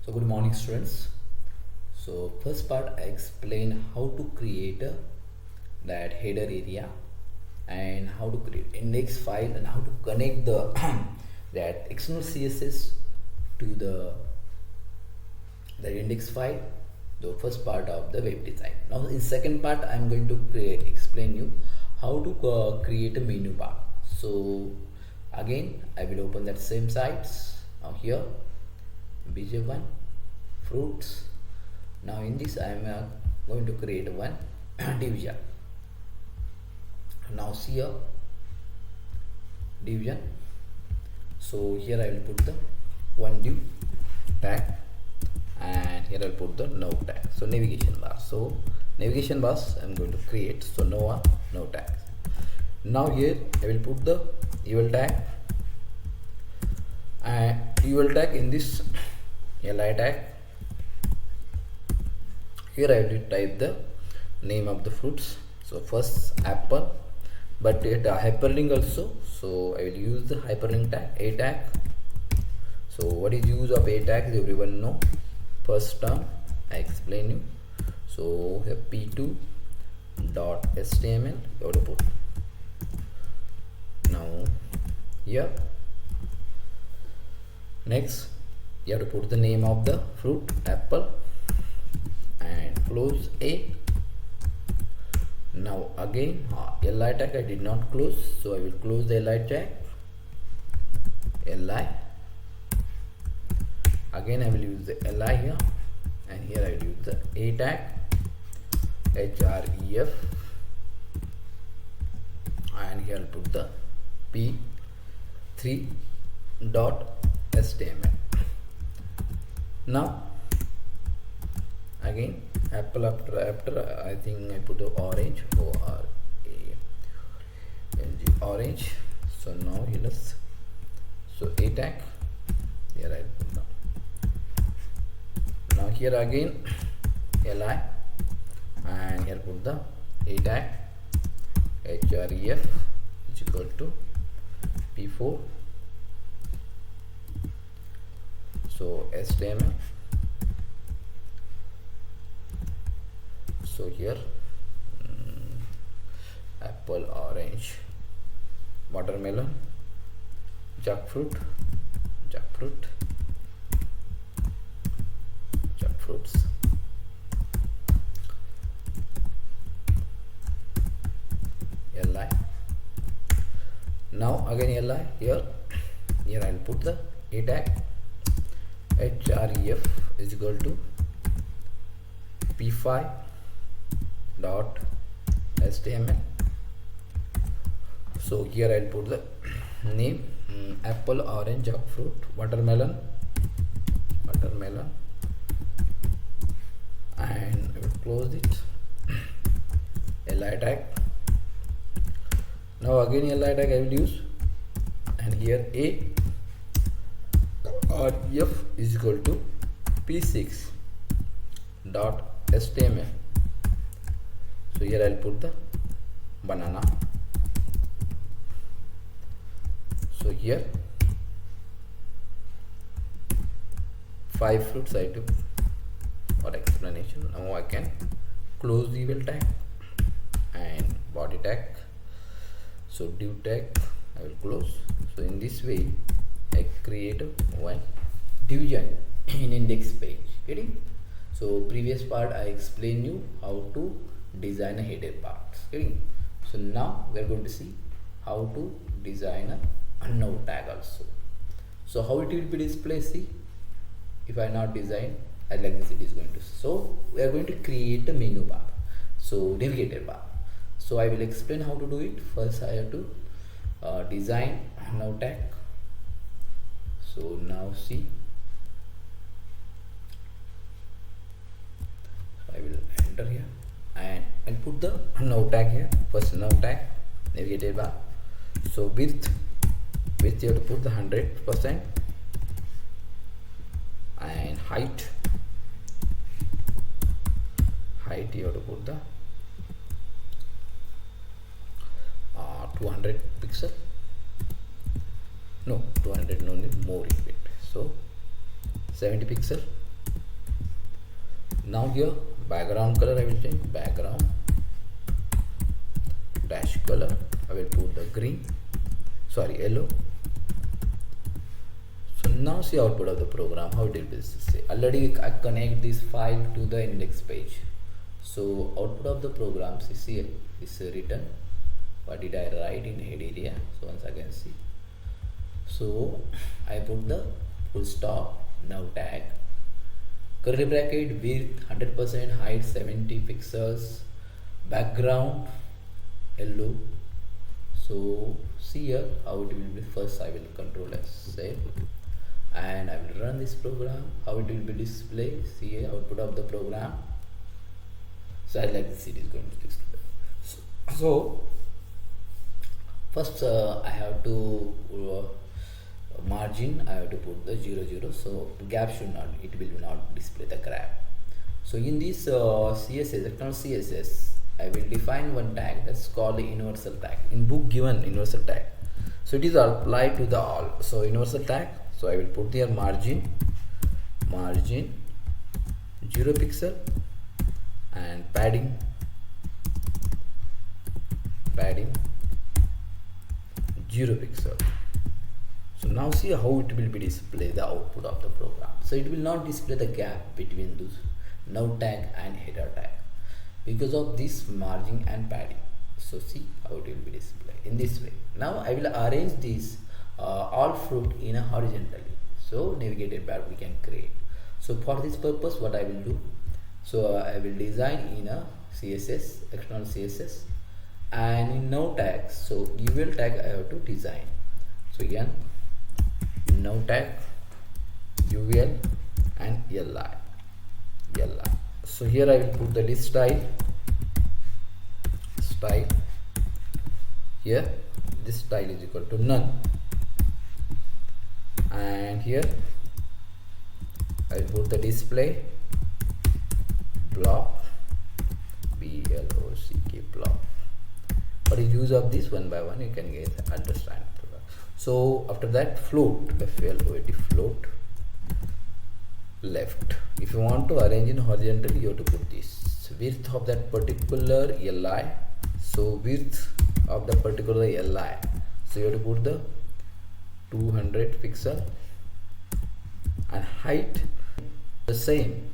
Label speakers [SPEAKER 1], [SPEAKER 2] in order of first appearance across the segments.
[SPEAKER 1] So good morning students. So first part I explain how to create that header area and how to create index file and how to connect the that external CSS to the index file, the first part of the web design. Now in second part I am going to explain you how to create a menu bar. So again I will open that same sites. Now here bj1 fruits. Now in this I am going to create one division. Now see here division. So here I will put the one div tag and here I'll put the no tag. So navigation bar. So navigation bars I'm going to create. So no tag. Now here I will put the UL tag and UL tag in this li tag. Here I will type the name of the fruits. So first apple, but it hyperlink also. So I will use the hyperlink tag, a tag. So what is use of a tag? Everyone know. First term I explain you. So here p2 dot html you have to put. Now here next you have to put the name of the fruit apple and close a. Now again li tag I did not close, so I will close the li tag, li. Again I will use the li here and here I will use the a tag, href, and here I'll put the p3 dot html. Now again apple after I think I put the orange, orange. So now here is so a tag, here I put down. Now here again li and here put the a tag, href is equal to p4, so html. So here apple, orange, watermelon, jackfruits, li. Now again li here I will put the a tag, href is equal to p5 dot html. So here I'll put the name, apple, orange, jackfruit, watermelon, and I will close it, li tag. Now again li tag I will use, and here a ref is equal to p6 dot html. So here I'll put the banana. So here 5 fruits I took for explanation. Now I can close the UL tag and body tag. So div tag I will close. So in this way I create one division in index page. Getting? So previous part I explained you how to design a header part. Getting? So now we are going to see how to design a no tag also. So how it will be displayed? See, if I not design as like this, it is going to. So we are going to create a menu bar, so navigator bar. So I will explain how to do it. First I have to design no tag. So now see, I will enter here and I'll put the no tag here. First no tag, navigator bar. So width you have to put the 100% and height you have to put the 200 pixel. No, 200 no need, more it. So 70 pixel Now here background color I will change, background dash color I will put the green, sorry, yellow. So now see output of the program, how it will be. Say already I connect this file to the index page. So output of the program see is written. What did I write in head area? So once again see. So I put the full stop, now tag, curly bracket, width 100%, height 70 pixels, background yellow. So see here how it will be. First I will control S, save, and I will run this program. How it will be displayed. See here output of the program. So I like this, it is going to display. So first I have to margin, I have to put the 0 0, so gap should not, it will not display the gap. So in this CSS, external CSS, I will define one tag that's called the universal tag. In book given universal tag, so it is applied to the all. So universal tag, so I will put there margin 0 pixel and padding 0 pixel. So now see how it will be display the output of the program. So it will not display the gap between those now tag and header tag because of this margin and padding. So see how it will be displayed in this way. Now I will arrange this all fruit in a horizontally. So navigated bar we can create. So for this purpose what I will do, so I will design in a CSS, external CSS, and in now tags, so UL tag I have to design. So again now tag UL and LI. So here I will put the list style here. This style is equal to none, and here I will put the display block, BLOCK block. What is use of this? One by one you can get understand. So after that float, FLOAT, float left. If you want to arrange in horizontally, you have to put this width of that particular LI. So width of the particular LI, so you have to put the 200 pixel, and height the same.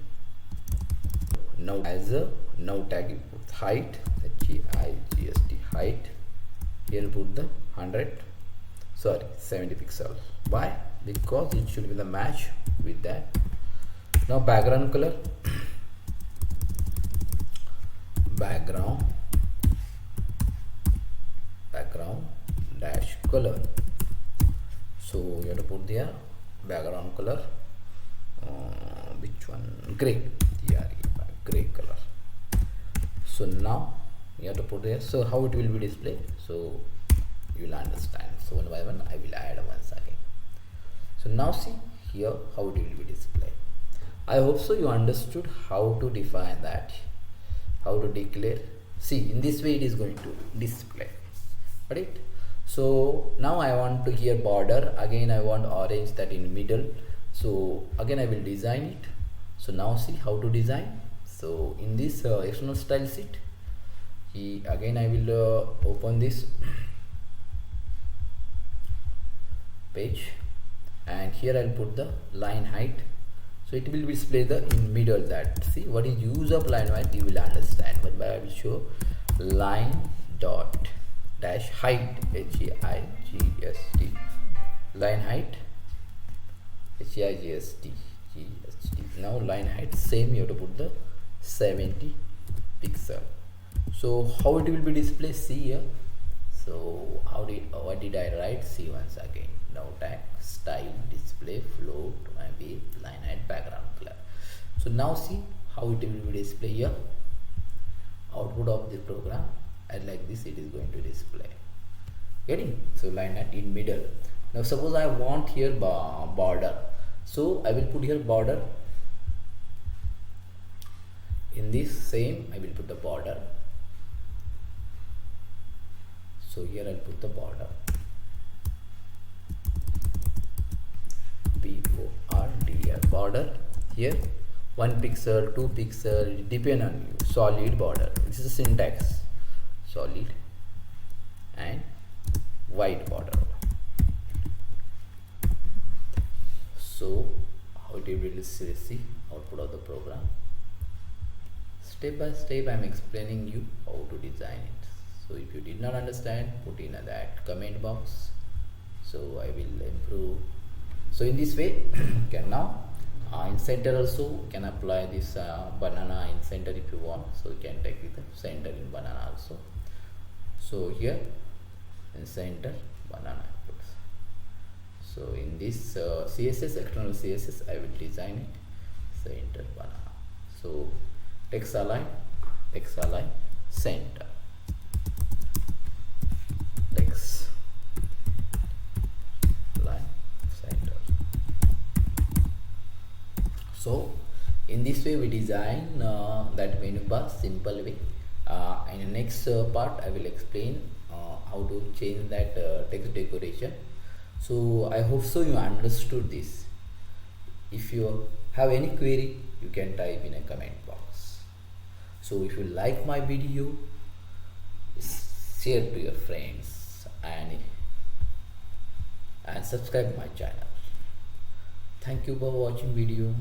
[SPEAKER 1] Now as a now tag you put height, HEIGST height. Here put the 70 pixel. Why? Because it should be the match with that. Now background color, background dash color. So you have to put there background color, which one? Gray. Yeah, gray color. So now you have to put there. So how it will be displayed, so you will understand. So one by one I will add once again. So now see here how it will be displayed. I hope so you understood how to define that, how to declare. See, in this way it is going to display, right? So now I want to here border, again I want orange that in middle. So again I will design it. So now see how to design. So in this external style sheet, again I will open this page, and here I'll put the line height. So it will display the in middle that. See what is use of line height, you will understand. But I will show line dot dash height, HEIGST, line height, HEIGST. Now line height same, you have to put the 70 pixel. So how it will be displayed, see here. So what did I write? See once again. Now tag style display float maybe line height background color. So now see how it will be display here. Output of the program, and like this it is going to display. Getting? So line height in middle. Now suppose I want here border. So I will put here border. In this same I will put the border. So here I'll put the border, BORDER. Here 1 pixel, 2 pixel, depend on you. Solid border, this is a syntax. Solid and white border. So how it will see output of the program. Step by step I am explaining you how to design it. So if you did not understand, put in that comment box, so I will improve. So in this way you can now in center also can apply this banana in center if you want, so you can take with the center in banana also. So here in center banana inputs. So in this CSS, external CSS, I will design it center banana. So text align center, text align center. So in this way we design that menu bar simple way. In the next part I will explain how to change that text decoration. So I hope so you understood this. If you have any query, you can type in a comment box. So if you like my video, share to your friends and subscribe my channel. Thank you for watching video.